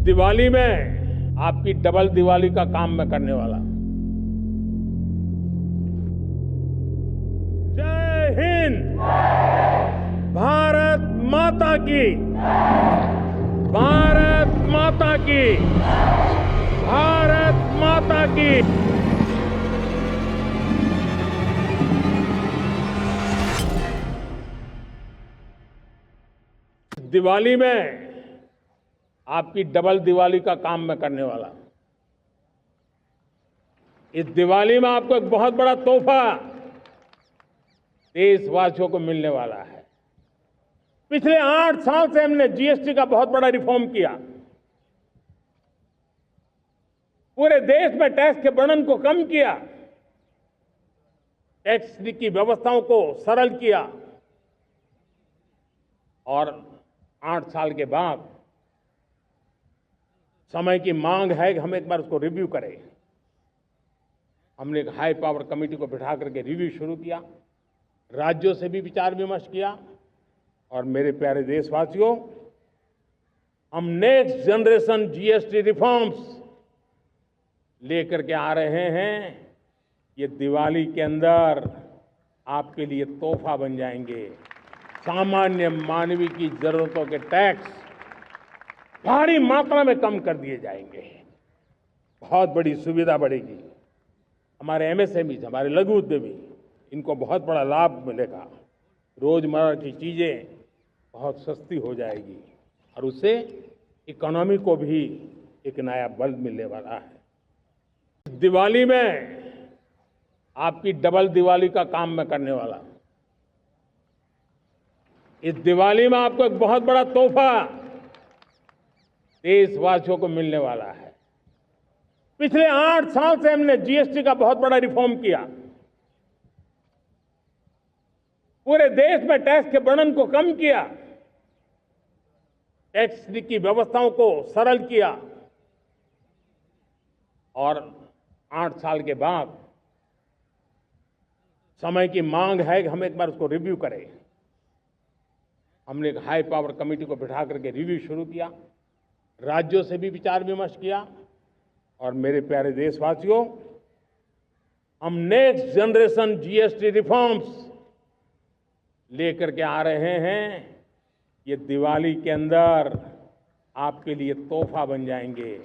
दिवाली में आपकी डबल दिवाली का काम मैं करने वाला। जय हिंद। भारत माता की। भारत माता की। भारत माता की। दिवाली में आपकी डबल दिवाली का काम मैं करने वाला। इस दिवाली में आपको एक बहुत बड़ा तोहफा देशवासियों को मिलने वाला है। पिछले 8 साल से हमने जीएसटी का बहुत बड़ा रिफॉर्म किया। पूरे देश में टैक्स के बर्डन को कम किया, टैक्स की व्यवस्थाओं को सरल किया और 8 साल के बाद समय की मांग है कि हम एक बार उसको रिव्यू करें। हमने एक हाई पावर कमेटी को बिठा करके रिव्यू शुरू किया, राज्यों से भी विचार विमर्श किया और मेरे प्यारे देशवासियों, हम नेक्स्ट जनरेशन जीएसटी रिफॉर्म्स लेकर के आ रहे हैं। ये दिवाली के अंदर आपके लिए तोहफा बन जाएंगे। सामान्य मानवीय की जरूरतों के टैक्स भारी मात्रा में कम कर दिए जाएंगे। बहुत बड़ी सुविधा बढ़ेगी। हमारे एमएसएमई, हमारे लघु उद्यमी, इनको बहुत बड़ा लाभ मिलेगा। रोजमर्रा की चीजें बहुत सस्ती हो जाएगी और उससे इकोनॉमी को भी एक नया बल मिलने वाला है। दिवाली में आपकी डबल दिवाली का काम मैं करने वाला। इस दिवाली में आपको एक बहुत बड़ा तोहफा देशवासियों को मिलने वाला है। पिछले 8 साल से हमने जीएसटी का बहुत बड़ा रिफॉर्म किया। पूरे देश में टैक्स के बर्डन को कम किया, टैक्स की व्यवस्थाओं को सरल किया और 8 साल के बाद समय की मांग है कि हम एक बार उसको रिव्यू करें। हमने एक हाई पावर कमेटी को बिठा करके रिव्यू शुरू किया, राज्यों से भी विचार विमर्श किया और मेरे प्यारे देशवासियों, हम नेक्स्ट जनरेशन जीएसटी रिफॉर्म्स लेकर के आ रहे हैं। ये दिवाली के अंदर आपके लिए तोहफा बन जाएंगे।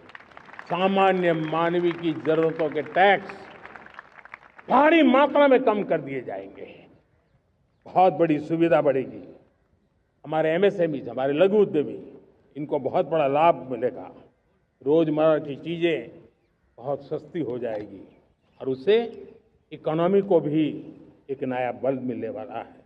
सामान्य मानवीय की जरूरतों के टैक्स भारी मात्रा में कम कर दिए जाएंगे। बहुत बड़ी सुविधा बढ़ेगी। हमारे एमएसएमई, हमारे लघु उद्यमी, इनको बहुत बड़ा लाभ मिलेगा। रोजमर्रा की चीजें बहुत सस्ती हो जाएगी और उससे इकोनॉमी को भी एक नया बल मिलने वाला है।